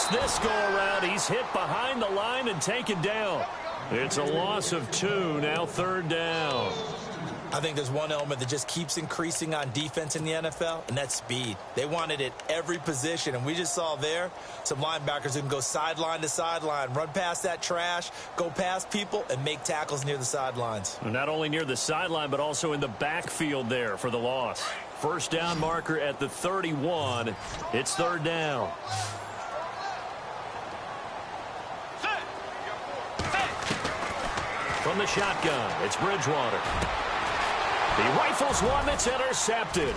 missed this go-around. He's hit behind the line and taken down. It's a loss of 2, now 3rd down. I think there's one element that just keeps increasing on defense in the NFL, and that's speed. They want it at every position, and we just saw there some linebackers who can go sideline to sideline, run past that trash, go past people, and make tackles near the sidelines. Not only near the sideline, but also in the backfield there for the loss. First down marker at the 31. It's 3rd down. From the shotgun, it's Bridgewater. He rifles one that's intercepted.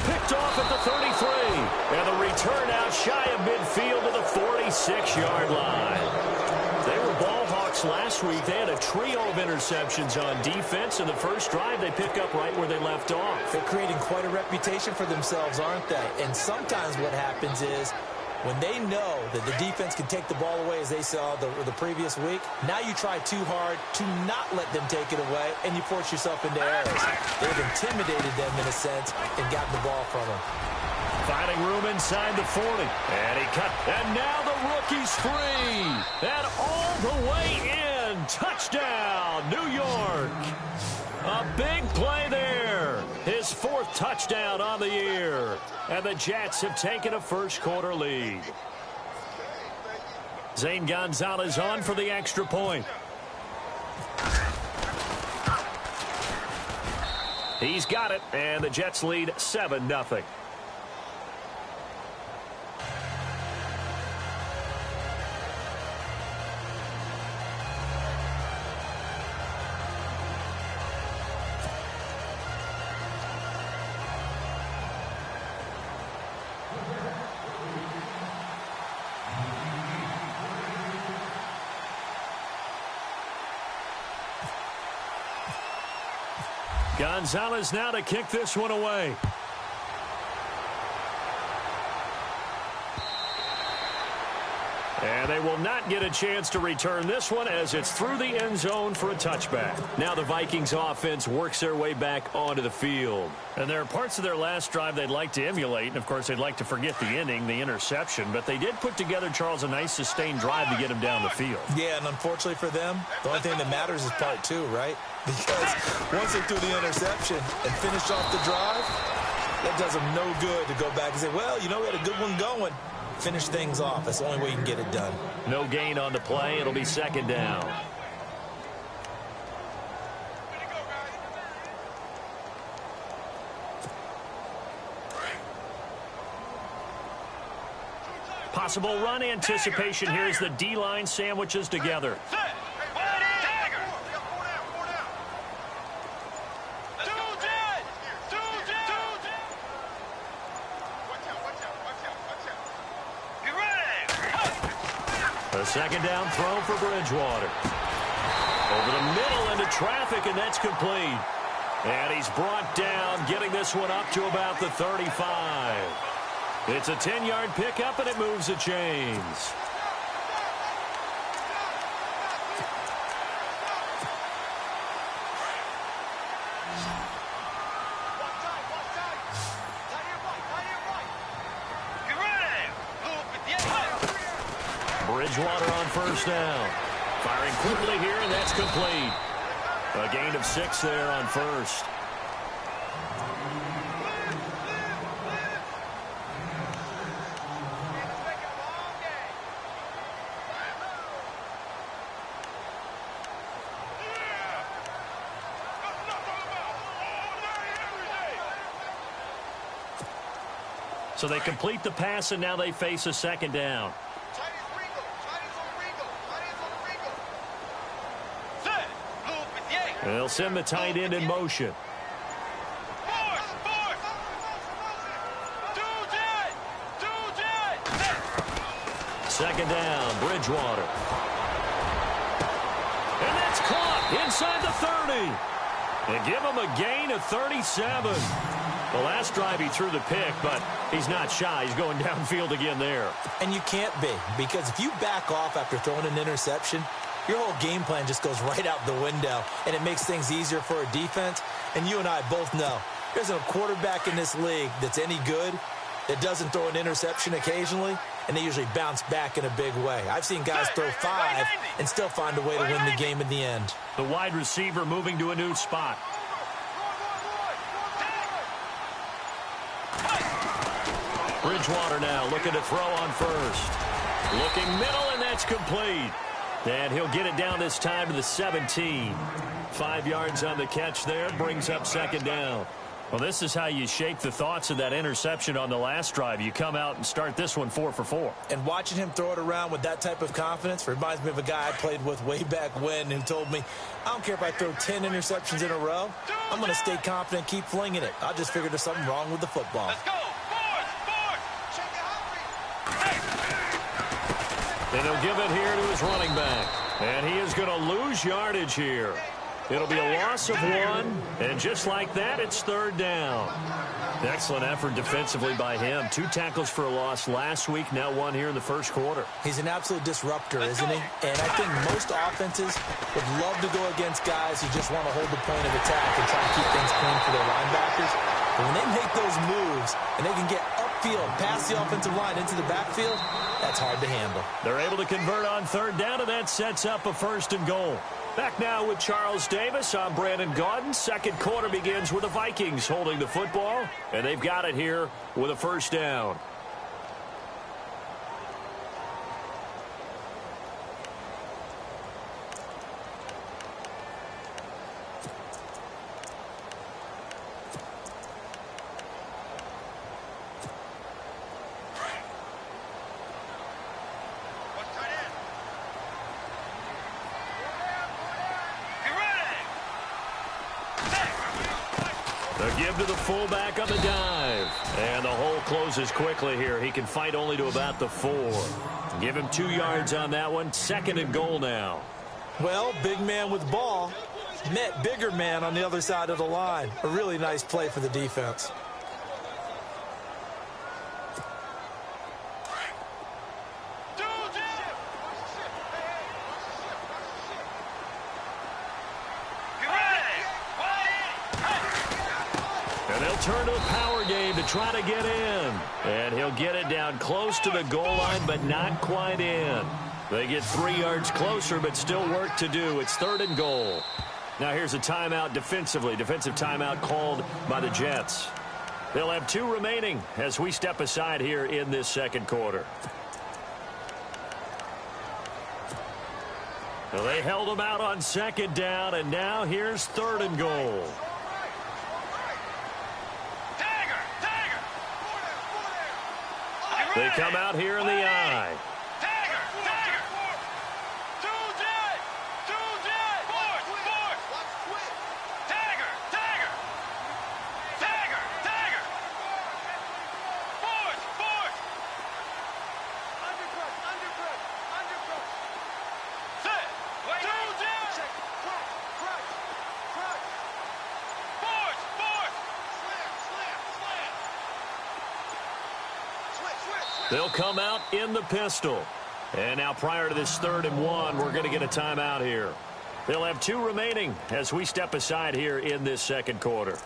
Picked off at the 33. And the return out shy of midfield to the 46-yard line. They were ball hawks last week. They had a trio of interceptions on defense. In the first drive, they pick up right where they left off. They're creating quite a reputation for themselves, aren't they? And sometimes what happens is when they know that the defense can take the ball away, as they saw the previous week, now you try too hard to not let them take it away, and you force yourself into errors. They've intimidated them in a sense and gotten the ball from them. Finding room inside the 40. And he cut. And now the rookie's free. And all the way in. Touchdown, New York. A big play there. His 4th touchdown on the year. And the Jets have taken a first-quarter lead. Zane Gonzalez on for the extra point. He's got it, and the Jets lead 7-0. Gonzalez now to kick this one away. And they will not get a chance to return this one as it's through the end zone for a touchback. Now the Vikings offense works their way back onto the field. And there are parts of their last drive they'd like to emulate. And, of course, they'd like to forget the inning, the interception. But they did put together, Charles, a nice sustained drive to get him down the field. Yeah, and unfortunately for them, the only thing that matters is part 2, right? Because once they threw the interception and finished off the drive, that does them no good to go back and say, well, you know, we had a good one going. Finish things off. That's the only way you can get it done. No gain on the play. It'll be 2nd down. Possible run anticipation here as the D-line sandwiches together. A 2nd down throw for Bridgewater. Over the middle into traffic, and that's complete. And he's brought down, getting this one up to about the 35. It's a 10-yard pickup, and it moves the chains. Bridgewater on 1st down. Firing quickly here, and that's complete. A gain of 6 there on 1st. So they complete the pass, and now they face a 2nd down. They'll send the tight end in motion. Second down, Bridgewater. And that's caught inside the 30. And give him a gain of 37. The last drive he threw the pick, but he's not shy. He's going downfield again there. And you can't be, because if you back off after throwing an interception, your whole game plan just goes right out the window, and it makes things easier for a defense. And you and I both know there's a quarterback in this league that's any good that doesn't throw an interception occasionally, and they usually bounce back in a big way. I've seen guys throw 5 and still find a way to win the game in the end. The wide receiver moving to a new spot. Bridgewater now looking to throw on first. Looking middle, and that's complete. And he'll get it down this time to the 17. 5 yards on the catch there, brings up second down. Well, this is how you shake the thoughts of that interception on the last drive. You come out and start this one 4 for 4. And watching him throw it around with that type of confidence reminds me of a guy I played with way back when who told me, I don't care if I throw 10 interceptions in a row. I'm going to stay confident, keep flinging it. I just figured there's something wrong with the football. Let's go. And he'll give it here to his running back. And he is going to lose yardage here. It'll be a loss of 1. And just like that, it's third down. Excellent effort defensively by him. 2 tackles for a loss last week, now 1 here in the first quarter. He's an absolute disruptor, isn't he? And I think most offenses would love to go against guys who just want to hold the point of attack and try to keep things clean for their linebackers. But when they make those moves and they can get upfield, past the offensive line into the backfield, that's hard to handle. They're able to convert on third down, and that sets up a 1st and goal. Back now with Charles Davis. I'm Brandon Gaudin. Second quarter begins with the Vikings holding the football, and they've got it here with a 1st down. The give to the fullback on the dive. And the hole closes quickly here. He can fight only to about the 4. Give him 2 yards on that one. 2nd and goal now. Well, big man with ball met bigger man on the other side of the line. A really nice play for the defense. Turn to the power game to try to get in. And he'll get it down close to the goal line, but not quite in. They get 3 yards closer, but still work to do. It's 3rd and goal. Now here's a timeout defensively. Defensive timeout called by the Jets. They'll have 2 remaining as we step aside here in this second quarter. Well, they held them out on 2nd down, and now here's 3rd and goal. They come out here in the I. They'll come out in the pistol. And now prior to this 3rd and 1, we're going to get a timeout here. They'll have 2 remaining as we step aside here in this second quarter.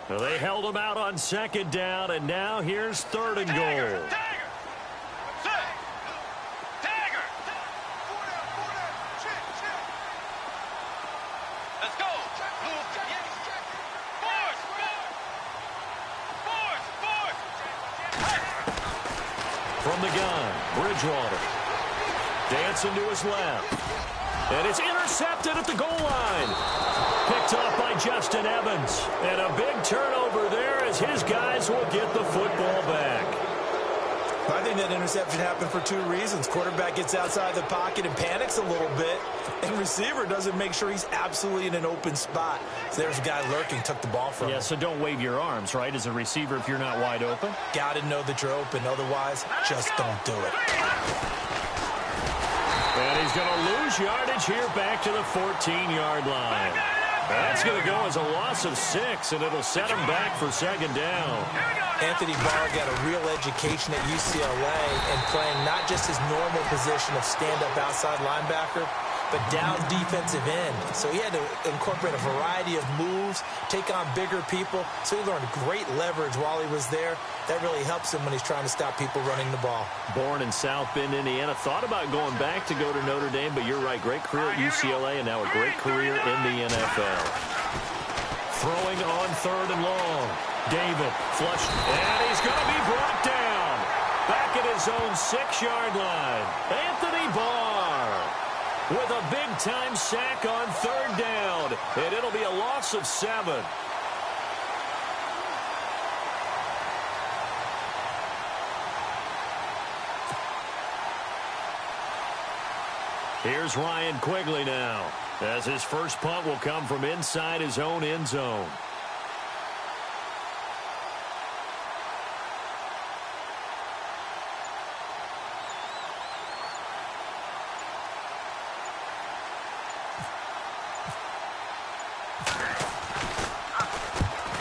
Well, they held them out on 2nd down, and now here's 3rd and goal. Let's go. From the gun, Bridgewater. Dancing to his left. And it's intercepted at the goal line. Picked off by Justin Evans. And a big turnover there as his guys will get the football back. I think that interception happened for 2 reasons. Quarterback gets outside the pocket and panics a little bit. And receiver doesn't make sure he's absolutely in an open spot. So there's a guy lurking, took the ball from him. Yeah, so don't wave your arms, right, as a receiver if you're not wide open. Got to know that you're open. Otherwise, just don't do it. And he's going to lose yardage here back to the 14-yard line. That's going to go as a loss of 6, and it'll set him back for second down. Anthony Barr got a real education at UCLA and playing not just his normal position of stand-up outside linebacker, but down defensive end. So he had to incorporate a variety of moves, take on bigger people. So he learned great leverage while he was there. That really helps him when he's trying to stop people running the ball. Born in South Bend, Indiana. Thought about going back to go to Notre Dame, but you're right. Great career at UCLA and now a great career in the NFL. Throwing on 3rd and long. David flushed, and he's going to be brought down. Back at his own 6-yard line. Anthony Barr with a big-time sack on 3rd down, and it'll be a loss of 7. Here's Ryan Quigley now, as his first punt will come from inside his own end zone.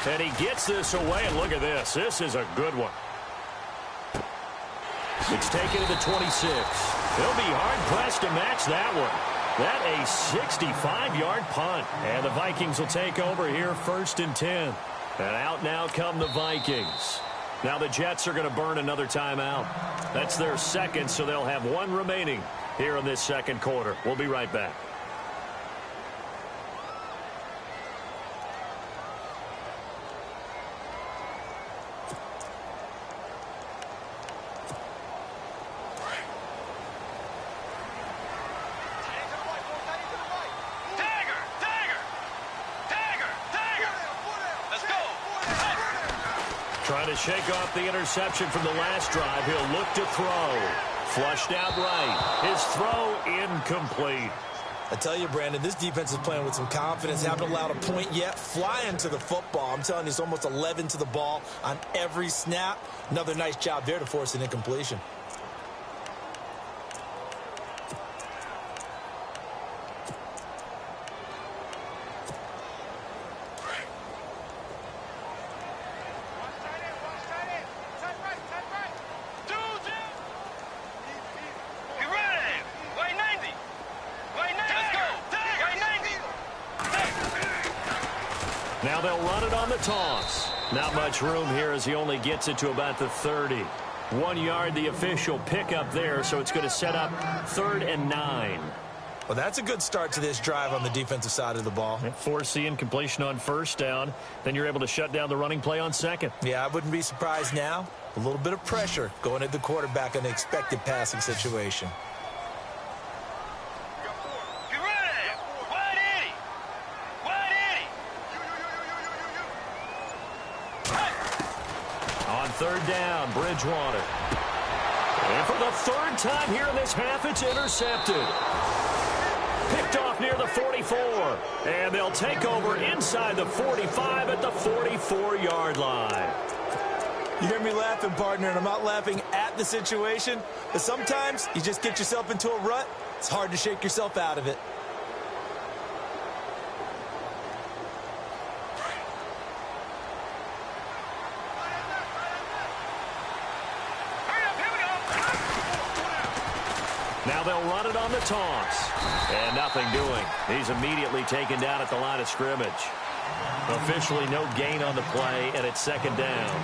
And he gets this away, and look at this. This is a good one. It's taken to the 26. They'll be hard-pressed to match that one. That a 65-yard punt. And the Vikings will take over here 1st and 10. And out now come the Vikings. Now the Jets are going to burn another timeout. That's their second, so they'll have one remaining here in this second quarter. We'll be right back. Trying to shake off the interception from the last drive. He'll look to throw. Flushed out right. His throw incomplete. I tell you, Brandon, this defense is playing with some confidence. Haven't allowed a point yet. Flying to the football. I'm telling you, it's almost 11 to the ball on every snap. Another nice job there to force an incompletion. Now they'll run it on the toss. Not much room here as he only gets it to about the 30. 1 yard, the official pickup there, so it's going to set up 3rd and 9. Well, that's a good start to this drive on the defensive side of the ball. Force the incompletion on 1st down. Then you're able to shut down the running play on 2nd. Yeah, I wouldn't be surprised now. A little bit of pressure going at the quarterback in an expected passing situation. On 3rd down, Bridgewater. And for the 3rd time here in this half, it's intercepted. Picked off near the 44. And they'll take over inside the 45 at the 44-yard line. You hear me laughing, partner, and I'm not laughing at the situation. But sometimes you just get yourself into a rut. It's hard to shake yourself out of it. Now they'll run it on the toss. And nothing doing. He's immediately taken down at the line of scrimmage. Officially no gain on the play, and it's 2nd down.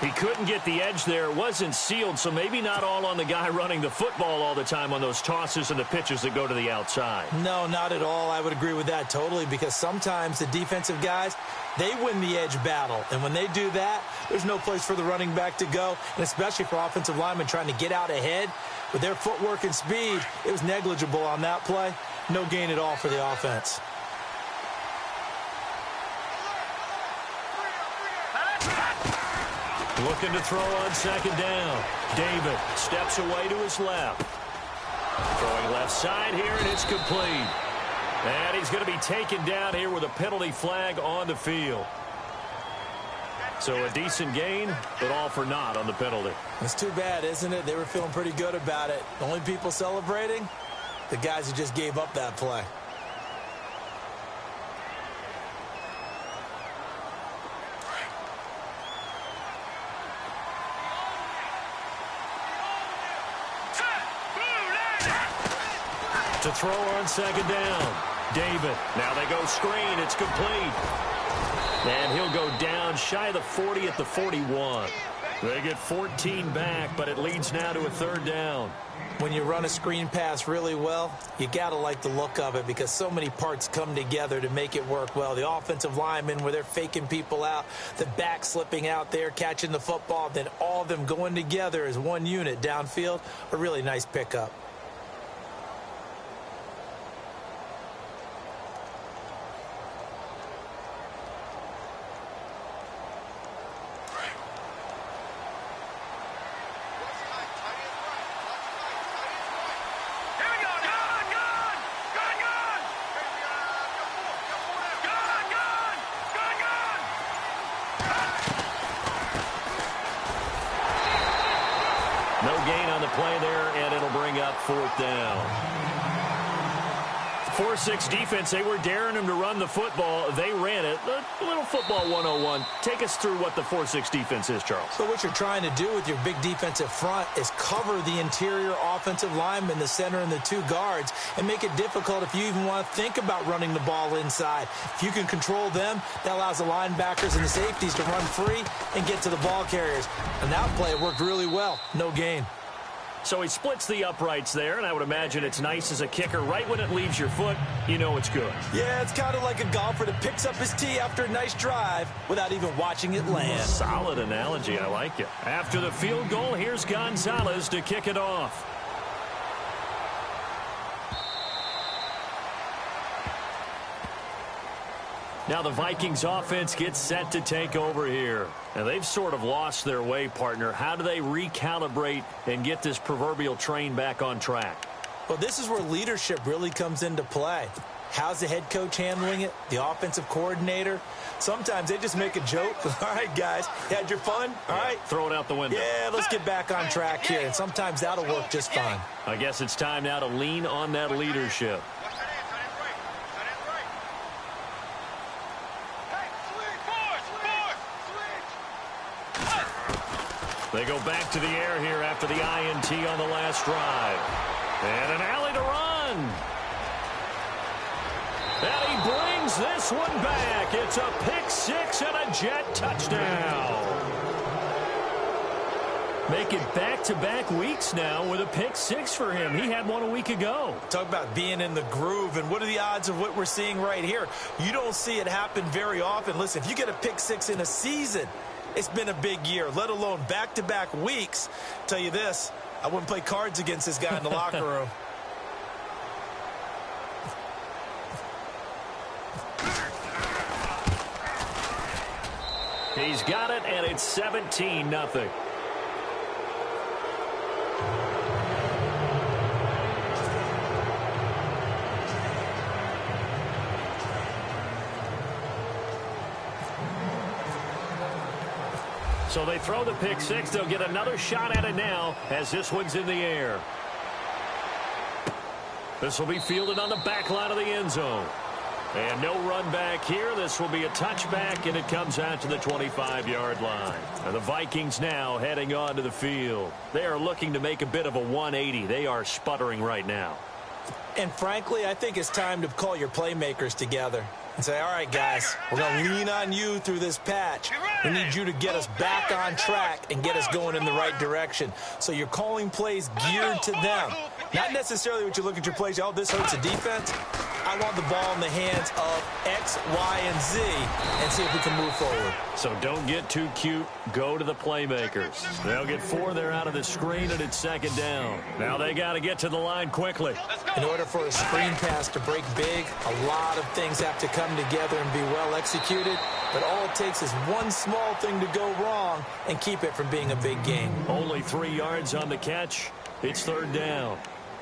He couldn't get the edge there. It wasn't sealed, so maybe not all on the guy running the football all the time on those tosses and the pitches that go to the outside. No, not at all. I would agree with that totally, because sometimes the defensive guys, they win the edge battle. And when they do that, there's no place for the running back to go, and especially for offensive linemen trying to get out ahead. With their footwork and speed, it was negligible on that play. No gain at all for the offense. Looking to throw on 2nd down. David steps away to his left. Throwing left side here, and it's complete. And he's going to be taken down here with a penalty flag on the field. So a decent gain, but all for naught on the penalty. It's too bad, isn't it? They were feeling pretty good about it. The only people celebrating, the guys who just gave up that play. To throw on second down. David. Now they go screen. It's complete. And he'll go down shy of the 40 at the 41. They get 14 back, but it leads now to a third down. When you run a screen pass really well, you got to like the look of it because so many parts come together to make it work well. The offensive linemen where they're faking people out, the back slipping out there, catching the football, then all of them going together as one unit downfield. A really nice pickup. No gain on the play there, and it'll bring up fourth down. 4-6 defense, they were daring him to run the football. They ran it. A little football 101. Take us through what the 4-6 defense is, Charles. So what you're trying to do with your big defensive front is cover the interior offensive lineman, the center, and the two guards, and make it difficult if you even want to think about running the ball inside. If you can control them, that allows the linebackers and the safeties to run free and get to the ball carriers. And that play worked really well. No gain. So he splits the uprights there, and I would imagine it's nice as a kicker. Right when it leaves your foot, you know it's good. Yeah, it's kind of like a golfer that picks up his tee after a nice drive without even watching it land. Solid analogy. I like it. After the field goal, here's Gonzalez to kick it off. Now the Vikings offense gets set to take over here. And they've sort of lost their way, partner. How do they recalibrate and get this proverbial train back on track? Well, this is where leadership really comes into play. How's the head coach handling it? The offensive coordinator? Sometimes they just make a joke. All right, guys, you had your fun? All right. Throw it out the window. Yeah, let's get back on track here. And sometimes that'll work just fine. I guess it's time now to lean on that leadership. They go back to the air here after the INT on the last drive. And an alley to run. And he brings this one back. It's a pick six and a Jet touchdown. Make it back-to-back weeks now with a pick six for him. He had one a week ago. Talk about being in the groove, and what are the odds of what we're seeing right here? You don't see it happen very often. Listen, if you get a pick six in a season, it's been a big year, let alone back-to-back weeks. Tell you this, I wouldn't play cards against this guy in the locker room. He's got it, and it's 17-0. So they throw the pick six. They'll get another shot at it now as this one's in the air. This will be fielded on the back line of the end zone. And no run back here. This will be a touchback, and it comes out to the 25-yard line. And the Vikings now heading onto the field. They are looking to make a bit of a 180. They are sputtering right now. And frankly, I think it's time to call your playmakers together and say, all right, guys, we're going to lean on you through this patch. We need you to get us back on track and get us going in the right direction. So you're calling plays geared to them. Not necessarily what you look at your plays, oh, this hurts the defense. I want the ball in the hands of X, Y, and Z and see if we can move forward. So don't get too cute. Go to the playmakers. They'll get four there out of the screen, and it's second down. Now they got to get to the line quickly. In order for a screen pass to break big, a lot of things have to come together and be well executed. But all it takes is one small thing to go wrong and keep it from being a big game. Only 3 yards on the catch. It's third down.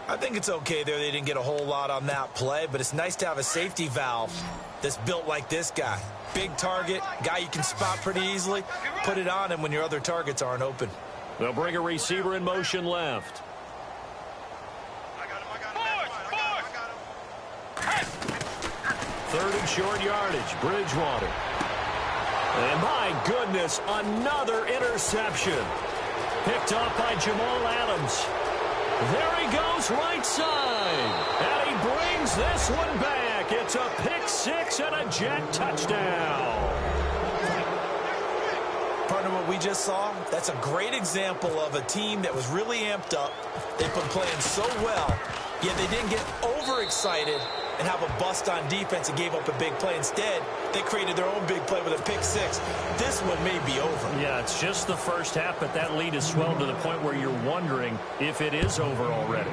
I think it's okay there. They didn't get a whole lot on that play, but it's nice to have a safety valve that's built like this guy. Big target, guy you can spot pretty easily. Put it on him when your other targets aren't open. They'll bring a receiver in motion left. Third and short yardage, Bridgewater. And my goodness, another interception. Picked off by Jamal Adams. There he goes right side. And he brings this one back. It's a pick six and a Jet touchdown. Partner, what we just saw, that's a great example of a team that was really amped up. They've been playing so well, yet they didn't get overexcited and have a bust on defense and gave up a big play. Instead, they created their own big play with a pick six. This one may be over. Yeah, it's just the first half, but that lead has swelled to the point where you're wondering if it is over already.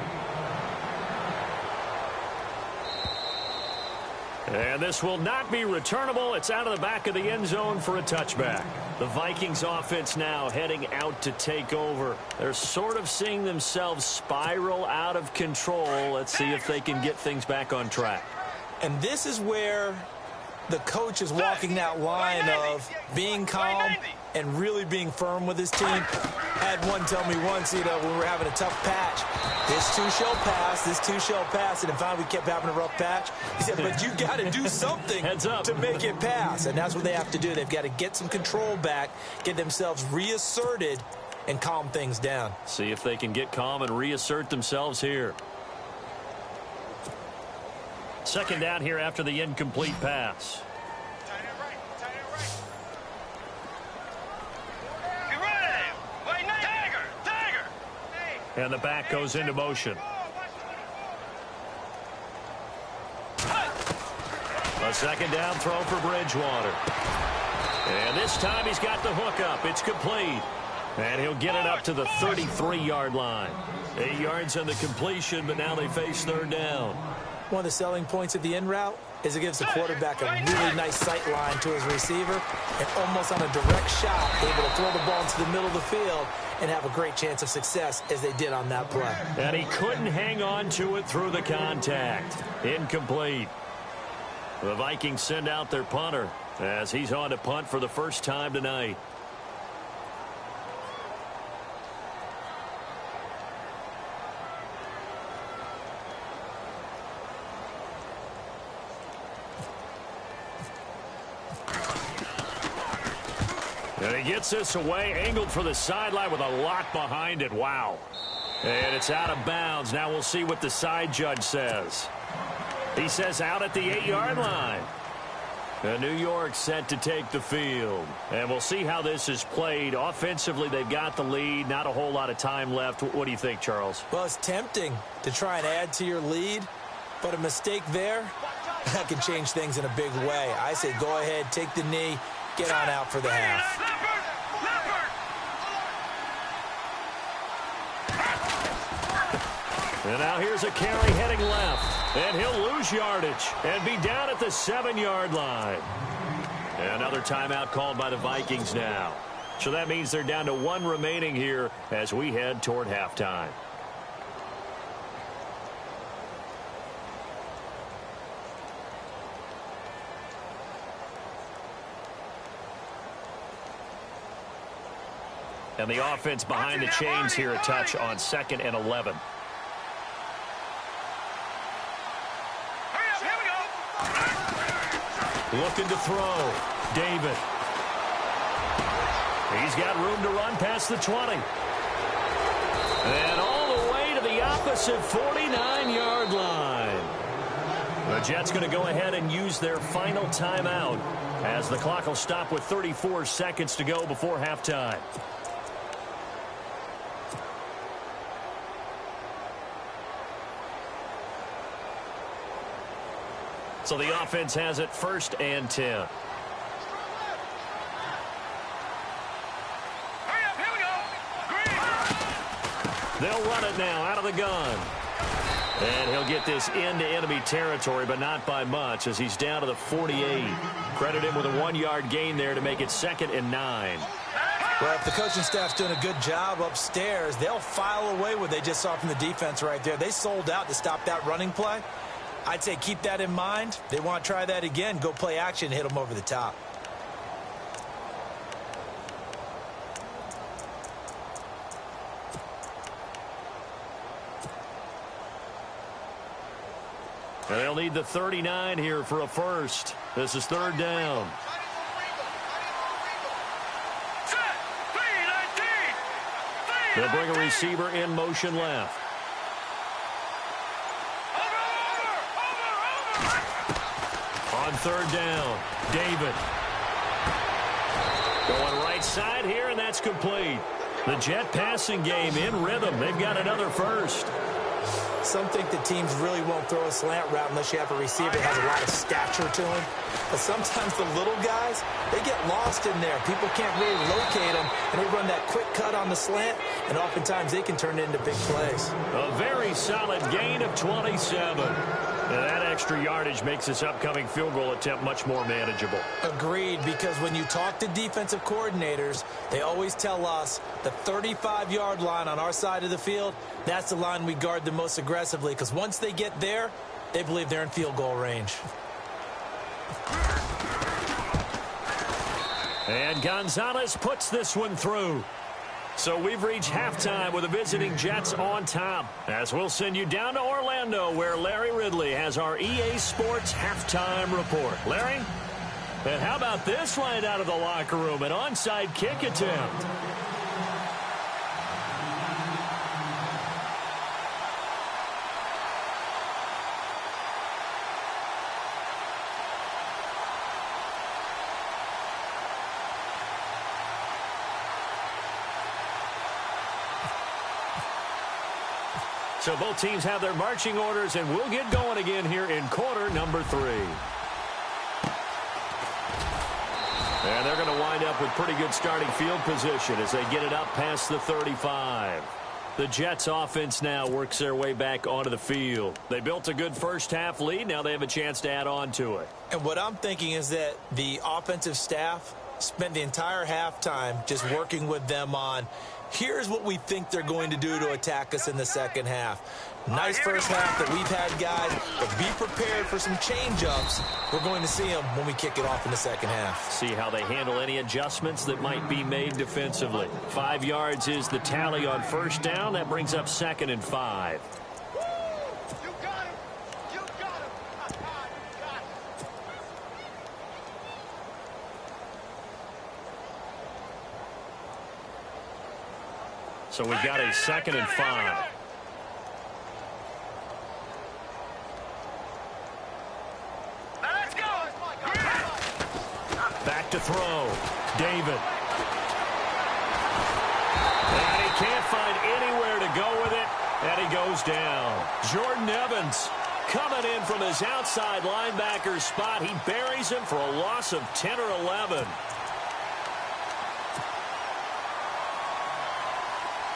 And this will not be returnable. It's out of the back of the end zone for a touchback. The Vikings offense now heading out to take over. They're sort of seeing themselves spiral out of control. Let's see if they can get things back on track. And this is where the coach is walking that line of being calm and really being firm with his team. Had one tell me once, when we were having a tough patch, this too shall pass, this too shall pass, and finally we kept having a rough patch. He said, but you got to do something to make it pass, and that's what they have to do. They've got to get some control back, get themselves reasserted, and calm things down. See if they can get calm and reassert themselves here. Second down here after the incomplete pass. And the back goes into motion. A second down throw for Bridgewater. And this time he's got the hook up. It's complete. And he'll get it up to the 33-yard line. 8 yards on the completion, but now they face third down. One of the selling points of the in route is it gives the quarterback a really nice sight line to his receiver and almost on a direct shot able to throw the ball into the middle of the field and have a great chance of success as they did on that play. And he couldn't hang on to it through the contact. Incomplete. The Vikings send out their punter as he's on to punt for the first time tonight. And he gets this away, angled for the sideline with a lot behind it. Wow. And it's out of bounds. Now we'll see what the side judge says. He says out at the 8-yard line. And New York set to take the field. And we'll see how this is played. Offensively, they've got the lead. Not a whole lot of time left. What do you think, Charles? Well, it's tempting to try and add to your lead, but a mistake there, that can change things in a big way. I say go ahead, take the knee, get on out for the half. And now here's a carry heading left. And he'll lose yardage and be down at the 7-yard line. And another timeout called by the Vikings now. So that means they're down to 1 remaining here as we head toward halftime. And the offense behind the chains here a touch on 2nd and 11. Looking to throw. David. He's got room to run past the 20. And all the way to the opposite 49-yard line. The Jets going to go ahead and use their final timeout as the clock will stop with 34 seconds to go before halftime. So the offense has it 1st and 10. They'll run it now out of the gun. And he'll get this into enemy territory, but not by much as he's down to the 48. Credit him with a 1-yard gain there to make it 2nd and 9. Well, if the coaching staff's doing a good job upstairs, they'll file away what they just saw from the defense right there. They sold out to stop that running play. I'd say keep that in mind. They want to try that again. Go play action, hit them over the top. And they'll need the 39 here for a first. This is third down. They'll bring a receiver in motion left. On third down, David. Going right side here, and that's complete. The Jet passing game in rhythm. They've got another first. Some think the teams really won't throw a slant route unless you have a receiver that has a lot of stature to him. But sometimes the little guys, they get lost in there. People can't really locate them, and they run that quick cut on the slant, and oftentimes they can turn it into big plays. A very solid gain of 27. And that extra yardage makes this upcoming field goal attempt much more manageable. Agreed, because when you talk to defensive coordinators, they always tell us the 35-yard line on our side of the field, that's the line we guard the most aggressively, because once they get there, they believe they're in field goal range. And Gonzalez puts this one through. So we've reached halftime with the visiting Jets on top. As we'll send you down to Orlando, where Larry Ridley has our EA Sports halftime report. Larry? And how about this right out of the locker room? An onside kick attempt. So both teams have their marching orders, and we'll get going again here in quarter number 3. And they're going to wind up with pretty good starting field position as they get it up past the 35. The Jets offense now works their way back onto the field. They built a good first half lead. Now they have a chance to add on to it. And what I'm thinking is that the offensive staff spent the entire halftime just working with them on, here's what we think they're going to do to attack us in the second half. Nice first half that we've had, guys, but be prepared for some change-ups. We're going to see them when we kick it off in the second half. See how they handle any adjustments that might be made defensively. 5 yards is the tally on first down. That brings up 2nd and 5. So we've got a 2nd and 5. Back to throw. David. And he can't find anywhere to go with it. And he goes down. Jordan Evans coming in from his outside linebacker spot. He buries him for a loss of 10 or 11.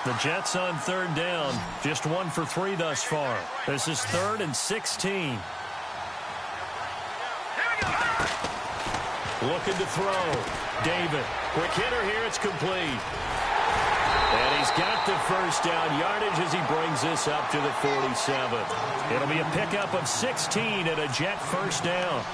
The Jets on third down, just 1 for 3 thus far. This is 3rd and 16. Looking to throw. David. Quick hitter here. It's complete. And he's got the first down yardage as he brings this up to the 47. It'll be a pickup of 16 and a Jet first down.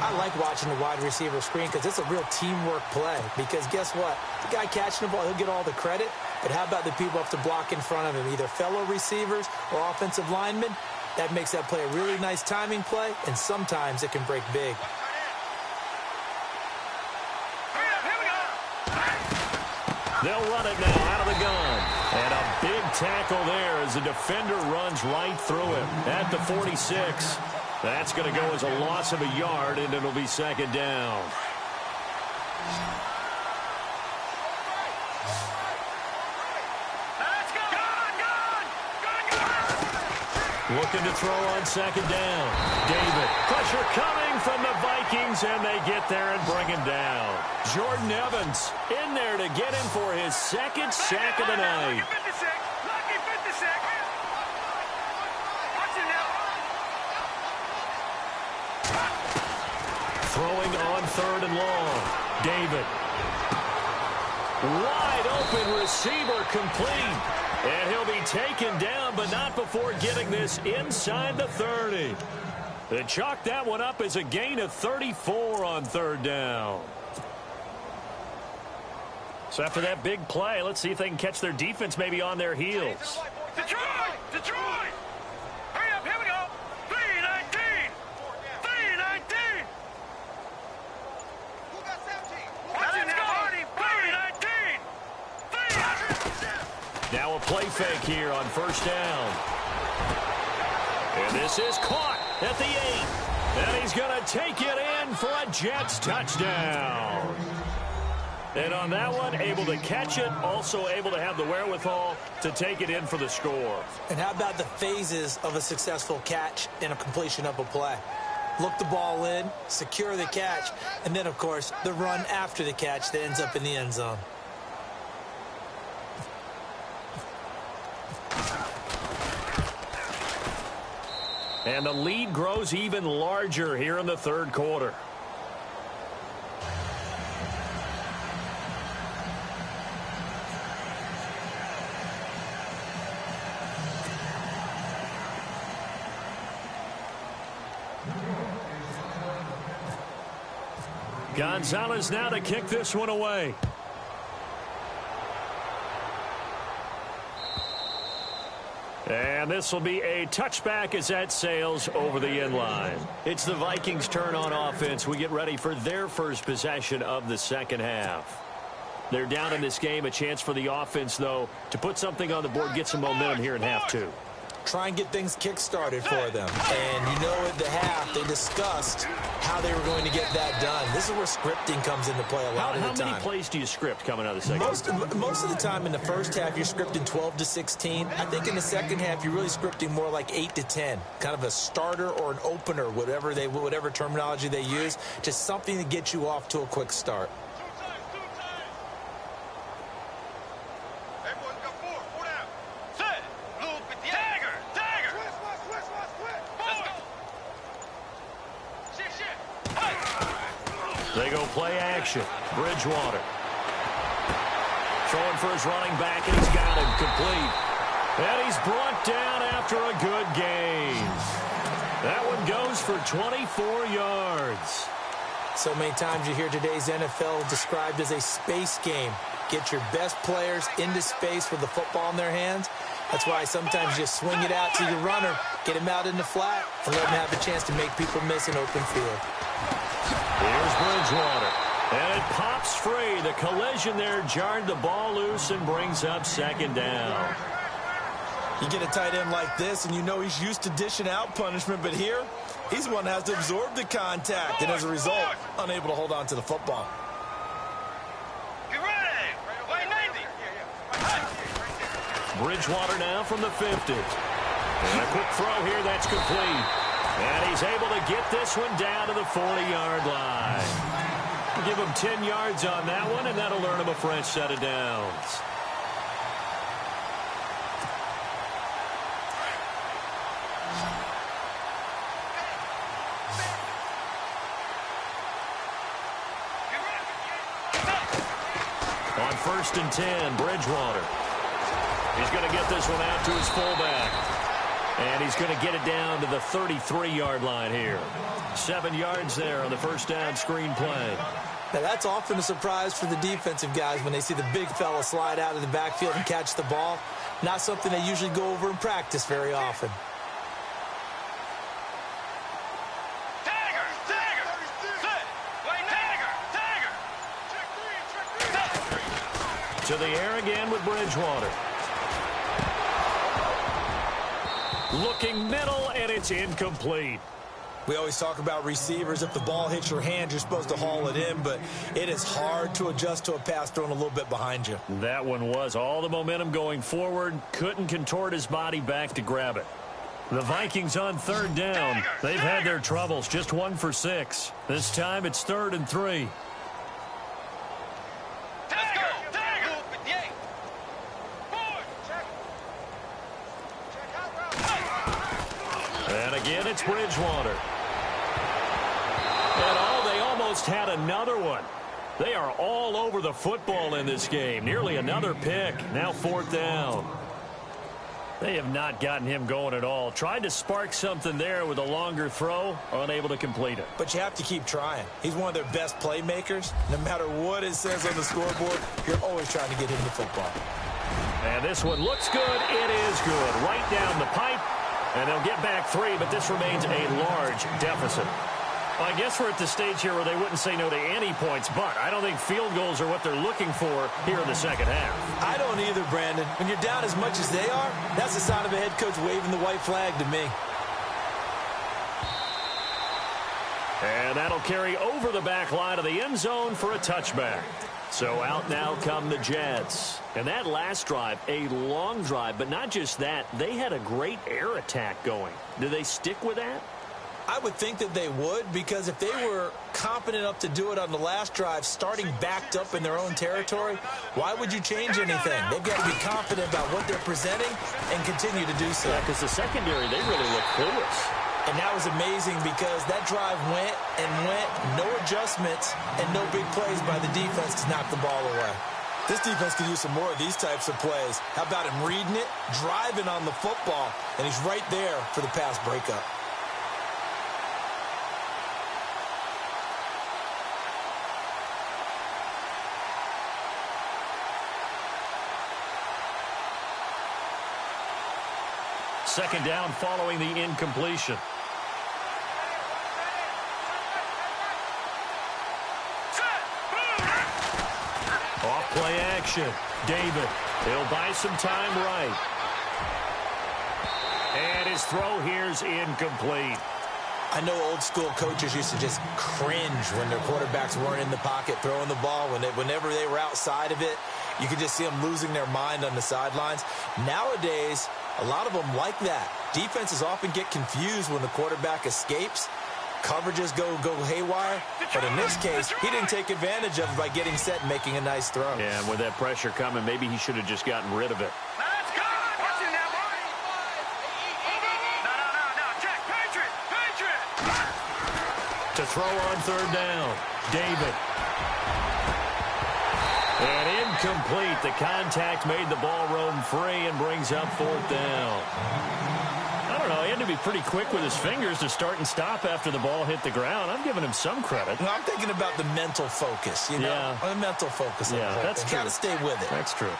I like watching the wide receiver screen because it's a real teamwork play. Because guess what? The guy catching the ball, he'll get all the credit. But how about the people up to block in front of him, either fellow receivers or offensive linemen? That makes that play a really nice timing play, and sometimes it can break big. They'll run it now out of the gun. And a big tackle there as the defender runs right through him at the 46. That's going to go as a loss of a yard, and it'll be 2nd down. Looking to throw on 2nd down. David. Pressure coming from the Vikings, and they get there and bring him down. Jordan Evans in there to get him for his 2nd sack of the night. Throwing on 3rd and long. David. Wide open receiver complete. And he'll be taken down, but not before getting this inside the 30. They chalk that one up as a gain of 34 on third down. So after that big play, let's see if they can catch their defense maybe on their heels. Detroit! Detroit! Hurry up, here we go! 319! 319! Who got 17? Let's go! 319! Now a play fake here on first down. And this is caught at the 8. And he's going to take it in for a Jets touchdown. And on that one, able to catch it, also able to have the wherewithal to take it in for the score. And how about the phases of a successful catch and a completion of a play? Look the ball in, secure the catch, and then, of course, the run after the catch that ends up in the end zone. And the lead grows even larger here in the third quarter. Gonzalez now to kick this one away. And this will be a touchback as that sails over the end line. It's the Vikings' turn on offense. We get ready for their first possession of the second half. They're down in this game. A chance for the offense, though, to put something on the board, get some momentum here in half two. Try and get things kick-started for them. And you know at the half, they discussed how they were going to get that done. This is where scripting comes into play a lot of the time. How many plays do you script coming out of the second? Most of the time in the first half, you're scripting 12 to 16. I think in the second half, you're really scripting more like 8 to 10. Kind of a starter or an opener, whatever terminology they use. Just something to get you off to a quick start. They go play action. Bridgewater. Throwing for his running back, and he's got him complete. And he's brought down after a good gain. That one goes for 24 yards. So many times you hear today's NFL described as a space game. Get your best players into space with the football in their hands. That's why sometimes you swing it out to your runner, get him out in the flat, and let him have a chance to make people miss an open field. Here's Bridgewater. And it pops free. The collision there jarred the ball loose and brings up second down. You get a tight end like this, and you know he's used to dishing out punishment, but here, he's the one that has to absorb the contact, and as a result, unable to hold on to the football. Get ready! 190! Bridgewater now from the 50. And a quick throw here, that's complete. And he's able to get this one down to the 40-yard line. Give him 10 yards on that one, and that'll earn him a fresh set of downs. On 1st and 10, Bridgewater. He's going to get this one out to his fullback. And he's going to get it down to the 33-yard line here. 7 yards there on the first down screen play. Now that's often a surprise for the defensive guys when they see the big fella slide out of the backfield and catch the ball. Not something they usually go over in practice very often. To the air again with Bridgewater. Looking middle, and it's incomplete. We always talk about receivers. If the ball hits your hand, you're supposed to haul it in, but it is hard to adjust to a pass thrown a little bit behind you. That one was all the momentum going forward. Couldn't contort his body back to grab it. The Vikings on third down. They've had their troubles, just 1 for 6. This time it's 3rd and 3. And again, it's Bridgewater. And they almost had another one. They are all over the football in this game. Nearly another pick. Now 4th down. They have not gotten him going at all. Tried to spark something there with a longer throw, unable to complete it. But you have to keep trying. He's one of their best playmakers. No matter what it says on the scoreboard, you're always trying to get him the football. And this one looks good. It is good. Right down the pipe. And they'll get back 3, but this remains a large deficit. Well, I guess we're at the stage here where they wouldn't say no to any points, but I don't think field goals are what they're looking for here in the second half. I don't either, Brandon. When you're down as much as they are, that's the sign of a head coach waving the white flag to me. And that'll carry over the back line of the end zone for a touchback. So out now come the Jets. And that last drive, a long drive, but not just that. They had a great air attack going. Do they stick with that? I would think that they would, because if they were competent enough to do it on the last drive, starting backed up in their own territory, why would you change anything? They've got to be confident about what they're presenting and continue to do so. Yeah, because the secondary, they really look clueless. And that was amazing because that drive went and went, no adjustments, and no big plays by the defense to knock the ball away. This defense could use some more of these types of plays. How about him reading it, driving on the football, and he's right there for the pass breakup. Second down following the incompletion. Off play action. David. He'll buy some time right. And his throw here's incomplete. I know old school coaches used to just cringe when their quarterbacks weren't in the pocket throwing the ball. Whenever they were outside of it, you could just see them losing their mind on the sidelines. Nowadays, a lot of them like that. Defenses often get confused when the quarterback escapes. Coverages go haywire. But in this case, he didn't take advantage of it by getting set and making a nice throw. Yeah, and with that pressure coming, maybe he should have just gotten rid of it. Let's go! Watch it now, boy! No. Check. Patriot! To throw on third down. David. And incomplete. The contact made the ball roam free and brings up 4th down. I don't know. He had to be pretty quick with his fingers to start and stop after the ball hit the ground. I'm giving him some credit. Well, I'm thinking about the mental focus, you know? Yeah. The mental focus. Yeah, that's true. Got to stay with it. That's true.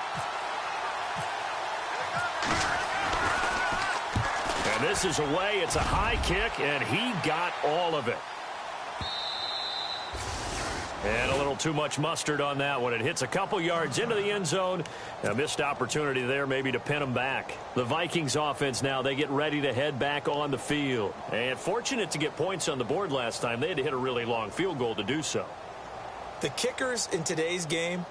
And this is away. It's a high kick, and he got all of it. And a little too much mustard on that one. It hits a couple yards into the end zone. A missed opportunity there maybe to pin them back. The Vikings offense now, they get ready to head back on the field. And fortunate to get points on the board last time. They had to hit a really long field goal to do so. The kickers in today's game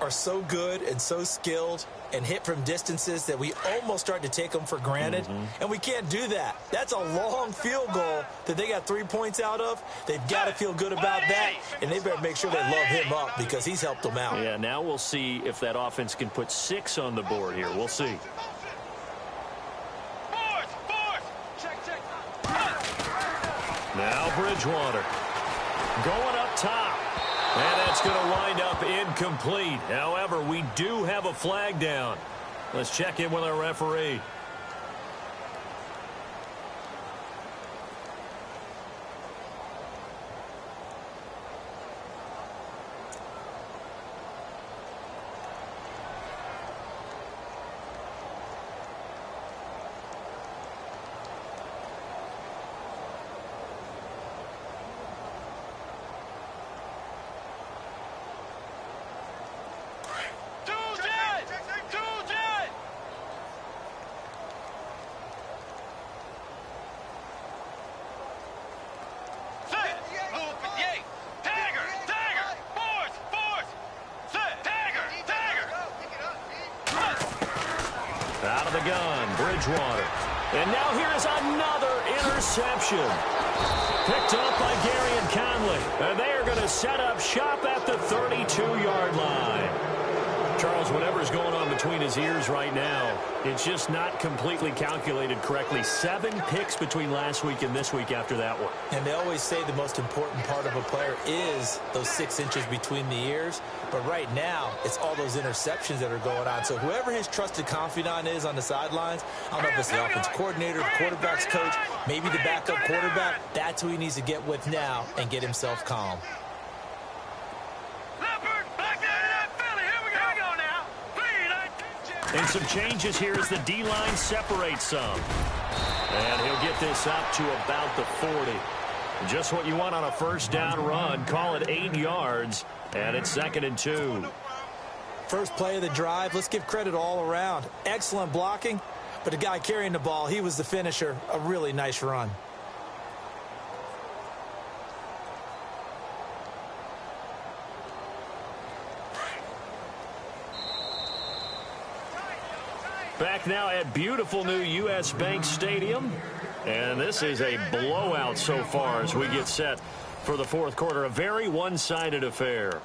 are so good and so skilled and hit from distances that we almost start to take them for granted. And we can't do that. That's a long field goal that they got 3 points out of. They've got to feel good about that, and they better make sure they love him up because he's helped them out. Yeah, now we'll see if that offense can put 6 on the board here. We'll see. Check. Now Bridgewater going up top. And that's going to wind up incomplete. However, we do have a flag down. Let's check in with our referee. Out of the gun, Bridgewater. And now here's another interception. Picked up by Gary and Conley. And they are going to set up shop at the 32-yard line. Charles, whatever's going on between his ears right now, it's just not completely calculated correctly. 7 picks between last week and this week after that one. And they always say the most important part of a player is those 6 inches between the ears. But right now, it's all those interceptions that are going on. So whoever his trusted confidant is on the sidelines, I don't know if it's the offense coordinator, the quarterback's coach, maybe the backup quarterback, that's who he needs to get with now and get himself calm. And some changes here as the D-line separates some. And he'll get this up to about the 40. Just what you want on a first down run. Call it 8 yards, and it's 2nd and 2. First play of the drive, let's give credit all around. Excellent blocking, but the guy carrying the ball, he was the finisher. A really nice run. Back now at beautiful new U.S. Bank Stadium. And this is a blowout so far as we get set for the fourth quarter. A very one-sided affair.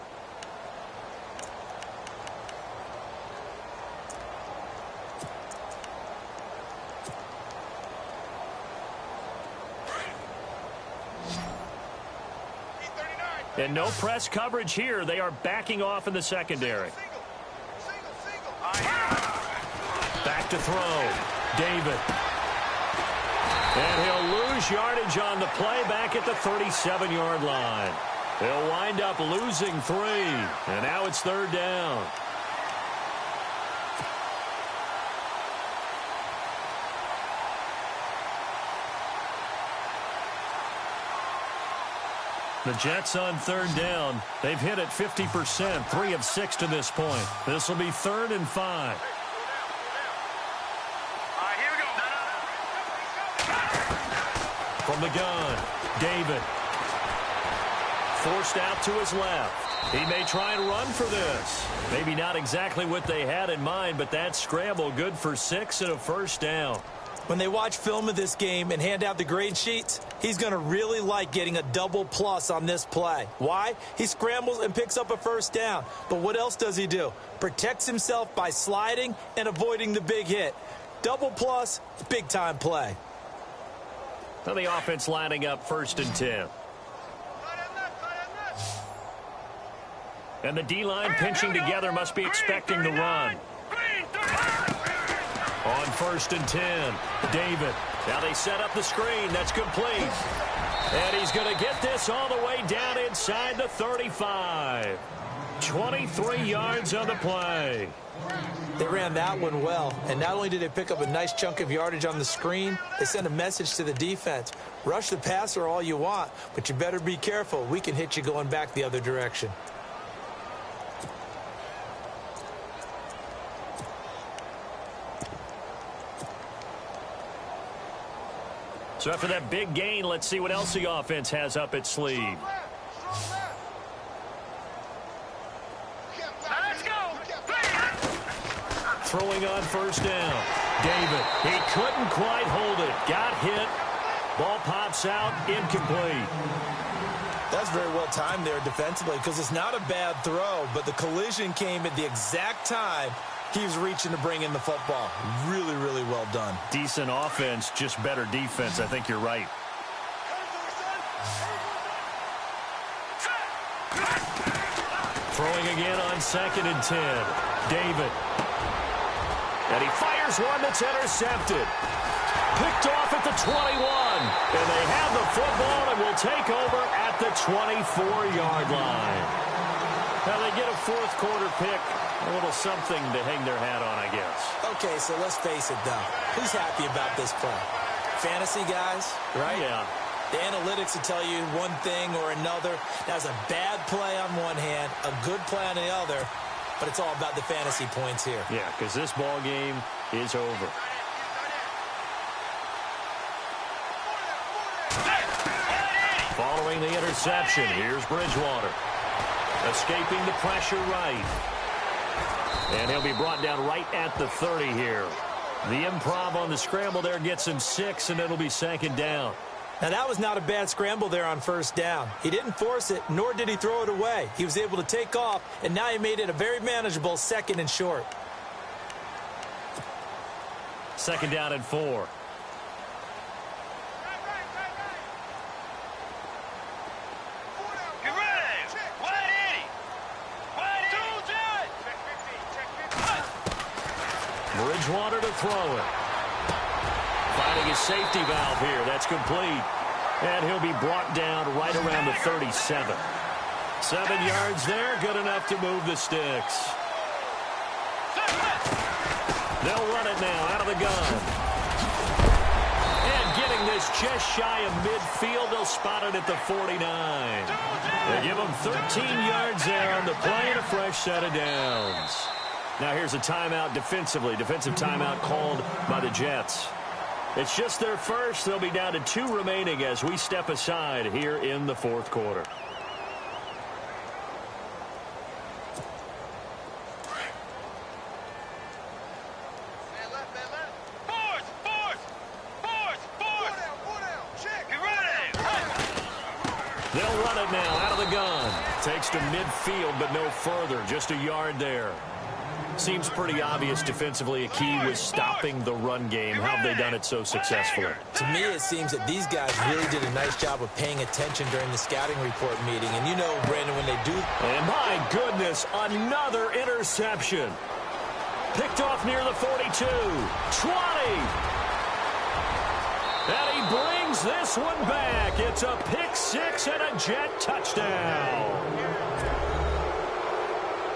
And no press coverage here. They are backing off in the secondary. Back to throw. David. And he'll lose yardage on the play back at the 37-yard line. He'll wind up losing 3. And now it's 3rd down. The Jets on 3rd down. They've hit it 50%, 3 of 6 to this point. This will be 3rd and 5. From the gun, David. Forced out to his left. He may try and run for this. Maybe not exactly what they had in mind, but that scramble good for 6 and a first down. When they watch film of this game and hand out the grade sheets, he's going to really like getting a double plus on this play. Why? He scrambles and picks up a first down. But what else does he do? Protects himself by sliding and avoiding the big hit. Double plus, big-time play. So the offense lining up 1st and 10. And the D-line pinching together must be expecting the run. On 1st and 10, David. Now they set up the screen. That's complete. And he's going to get this all the way down inside the 35. 23 yards on the play. They ran that one well, and not only did they pick up a nice chunk of yardage on the screen, they sent a message to the defense. Rush the passer all you want, but you better be careful. We can hit you going back the other direction. So after that big gain, let's see what else the offense has up its sleeve. Throwing on 1st down. David, he couldn't quite hold it. Got hit. Ball pops out, incomplete. That's very well timed there defensively because it's not a bad throw, but the collision came at the exact time he was reaching to bring in the football. Really, really well done. Decent offense, just better defense. I think you're right. Throwing again on 2nd and 10. David. And he fires one that's intercepted. Picked off at the 21. And they have the football and will take over at the 24-yard line. Now they get a fourth quarter pick. A little something to hang their hat on, I guess. Okay, so let's face it, though. Who's happy about this play? Fantasy guys, right? Yeah. The analytics will tell you one thing or another. That's a bad play on one hand, a good play on the other. But it's all about the fantasy points here. Yeah, because this ball game is over. Following the interception, here's Bridgewater. Escaping the pressure right. And he'll be brought down right at the 30 here. The improv on the scramble there gets him 6, and it'll be 2nd down. Now, that was not a bad scramble there on first down. He didn't force it, nor did he throw it away. He was able to take off, and now he made it a very manageable 2nd and short. 2nd down and 4. Bridgewater to throw it. Finding his safety valve here. That's complete. And he'll be brought down right around the 37. 7 yards there. Good enough to move the sticks. They'll run it now out of the gun. And getting this just shy of midfield. They'll spot it at the 49. They give him 13 yards there on the play and a fresh set of downs. Now here's a timeout defensively. Defensive timeout called by the Jets. It's just their first. They'll be down to 2 remaining as we step aside here in the 4th quarter. They'll run it now out of the gun. Takes to midfield, but no further. Just a yard there. Seems pretty obvious defensively a key was stopping the run game. How have they done it so successfully? To me, it seems that these guys really did a nice job of paying attention during the scouting report meeting. And you know, Brandon, when they do... And my goodness, another interception. Picked off near the 42. 20. And he brings this one back. It's a pick 6 and a Jet touchdown.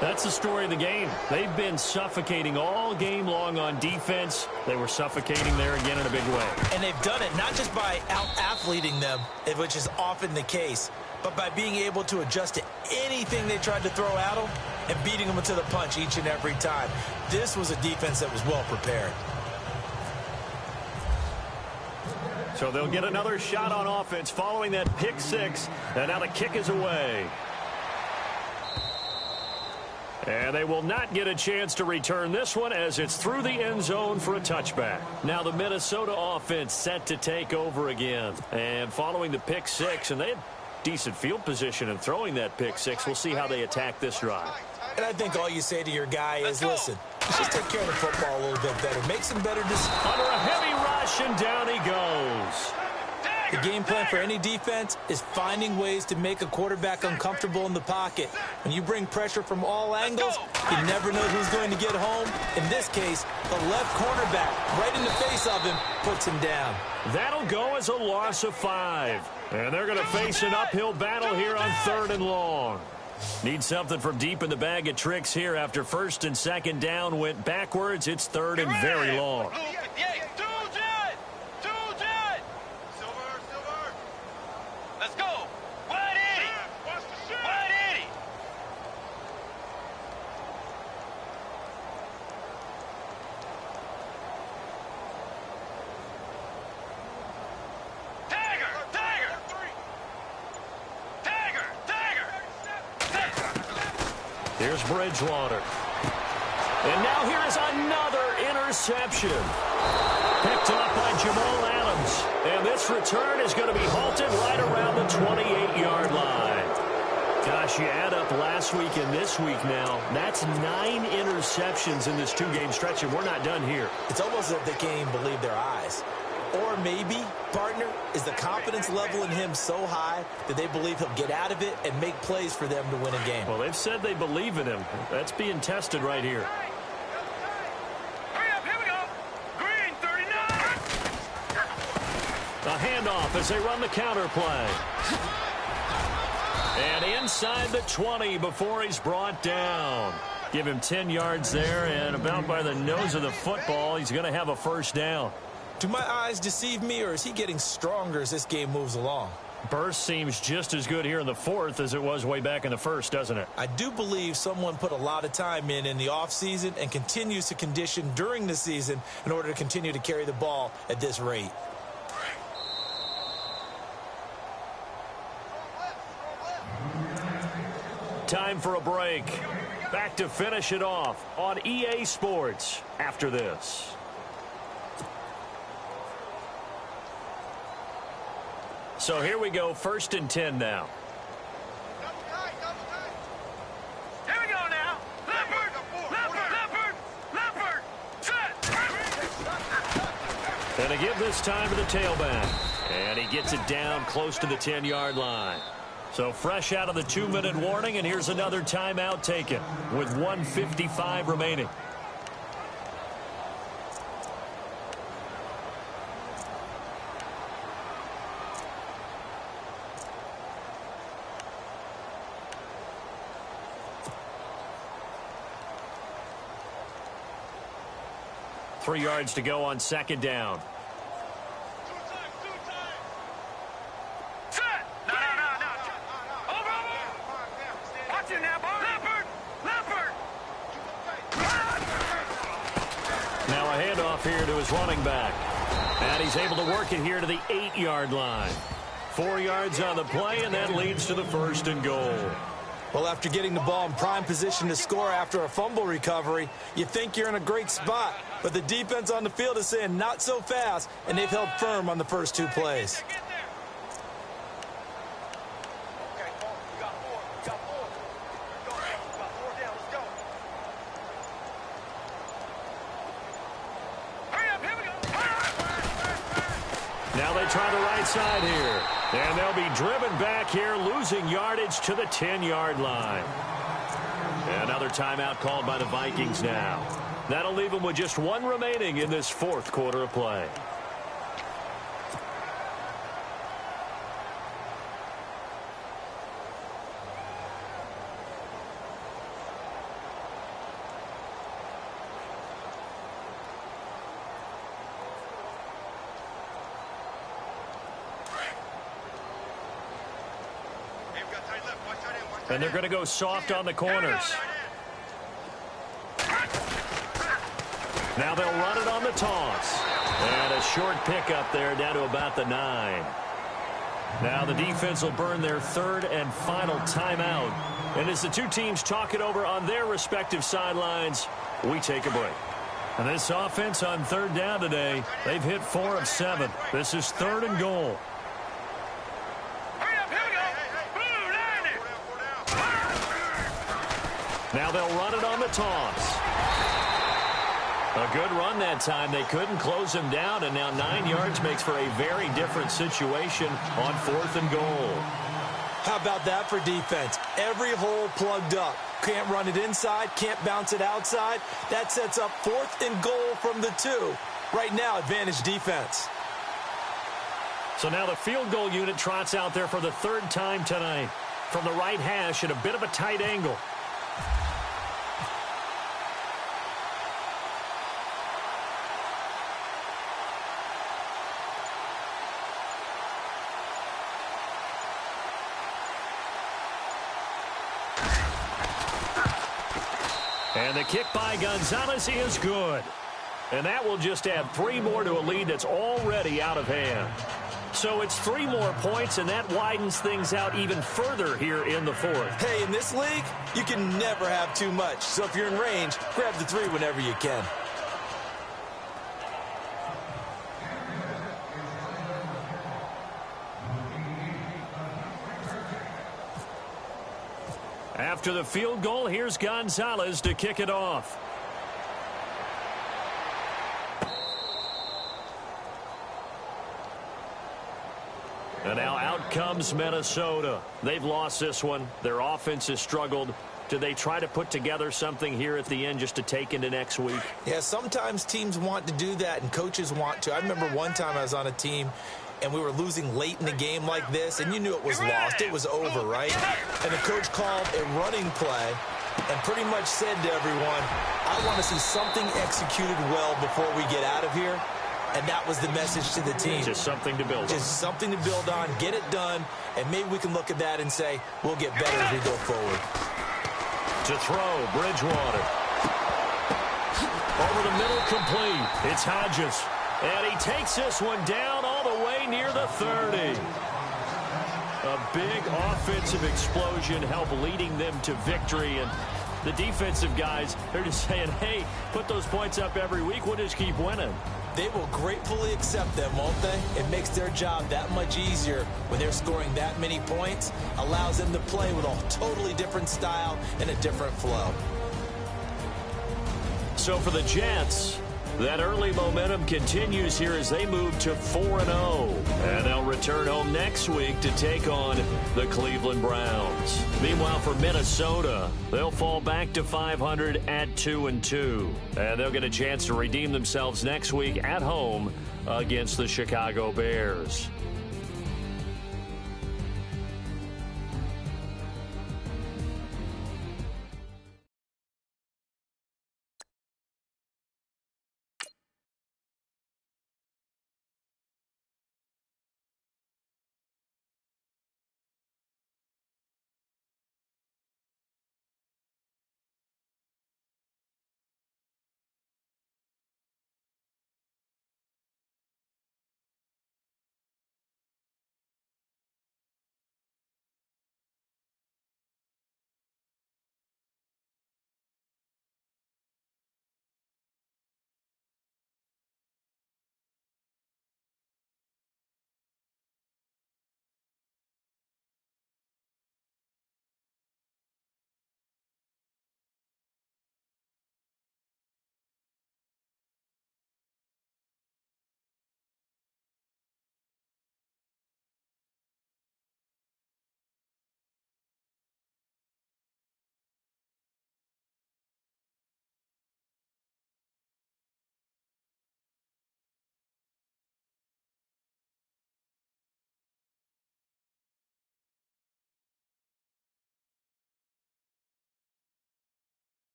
That's the story of the game. They've been suffocating all game long on defense. They were suffocating there again in a big way. And they've done it not just by out-athleting them, which is often the case, but by being able to adjust to anything they tried to throw at them and beating them to the punch each and every time. This was a defense that was well prepared. So they'll get another shot on offense following that pick 6, and now the kick is away. And they will not get a chance to return this one as it's through the end zone for a touchback. Now the Minnesota offense set to take over again. And following the pick 6, and they had decent field position in throwing that pick 6. We'll see how they attack this drive. And I think all you say to your guy is, listen, let's just take care of the football a little bit better. Make some better decisions. Under a heavy rush, and down he goes. The game plan for any defense is finding ways to make a quarterback uncomfortable in the pocket. When you bring pressure from all angles, you never know who's going to get home. In this case, the left cornerback right in the face of him puts him down. That'll go as a loss of 5. And they're going to face an uphill battle here on 3rd and long. Need something from deep in the bag of tricks here after 1st and 2nd down went backwards. It's 3rd and very long. Let's go. Wide 80. Wide 80. Tagger. Here's Bridgewater. And now here is another interception. Picked off by Jamal Adams. And this return is going to be halted right around the 28-yard line. Gosh, you add up last week and this week now. That's 9 interceptions in this 2-game stretch, and we're not done here. It's almost as if they can't even believe their eyes. Or maybe, partner, is the confidence level in him so high that they believe he'll get out of it and make plays for them to win a game. Well, they've said they believe in him. That's being tested right here. A handoff as they run the counter play. And inside the 20 before he's brought down. Give him 10 yards there, and about by the nose of the football, he's going to have a first down. Do my eyes deceive me, or is he getting stronger as this game moves along? Burst seems just as good here in the 4th as it was way back in the 1st, doesn't it? I do believe someone put a lot of time in the offseason and continues to condition during the season in order to continue to carry the ball at this rate. Time for a break. Back to finish it off on EA Sports after this. So here we go, 1st and 10 now. Here we go now. Leopard, set. And to give this time to the tailback. And he gets it down close to the 10-yard line. So fresh out of the 2-minute warning, and here's another timeout taken with 1:55 remaining. Three yards to go on 2nd down. Set. No. Over. Watch it now, boy. Leopard. Now a handoff here to his running back. And he's able to work it here to the 8-yard line. 4 yards on the play, and that leads to the 1st and goal. Well, after getting the ball in prime position to score after a fumble recovery, you think you're in a great spot. But the defense on the field is saying not so fast, and they've held firm on the first 2 plays. Now they try the right side here. And they'll be driven back here, losing yardage to the 10-yard line. Another timeout called by the Vikings now. That'll leave them with just 1 remaining in this 4th quarter of play. And they're going to go soft on the corners. Now they'll run it on the toss. And a short pickup there down to about the 9. Now the defense will burn their 3rd and final timeout. And as the two teams talk it over on their respective sidelines, we take a break. And this offense on 3rd down today, they've hit 4 of 7. This is 3rd and goal. Now they'll run it on the toss. A good run that time. They couldn't close him down, and now 9 yards makes for a very different situation on 4th and goal. How about that for defense? Every hole plugged up. Can't run it inside, can't bounce it outside. That sets up 4th and goal from the 2. Right now, advantage defense. So now the field goal unit trots out there for the 3rd time tonight. From the right hash at a bit of a tight angle. And the kick by Gonzalez is good. And that will just add 3 more to a lead that's already out of hand. So it's 3 more points, and that widens things out even further here in the 4th. Hey, in this league, you can never have too much. So if you're in range, grab the 3 whenever you can. After the field goal, here's Gonzalez to kick it off. And now out comes Minnesota. They've lost this one. Their offense has struggled. Do they try to put together something here at the end just to take into next week? Yeah, sometimes teams want to do that, and coaches want to. I remember one time I was on a team, and we were losing late in the game like this, and you knew it was lost. It was over, right? And the coach called a running play and pretty much said to everyone, I want to see something executed well before we get out of here. And that was the message to the team. Just something to build on. Just something to build on, get it done, and maybe we can look at that and say, we'll get better as we go forward. To throw, Bridgewater. Over the middle, complete. It's Hodges. And he takes this one down all the way near the 30. A big offensive explosion helped leading them to victory. And the defensive guys, they're just saying, hey, put those points up every week. We'll just keep winning. They will gratefully accept them, won't they? It makes their job that much easier when they're scoring that many points, allows them to play with a totally different style and a different flow. So for the Jets, that early momentum continues here as they move to 4-0. And they'll return home next week to take on the Cleveland Browns. Meanwhile, for Minnesota, they'll fall back to 500 at 2-2. And they'll get a chance to redeem themselves next week at home against the Chicago Bears.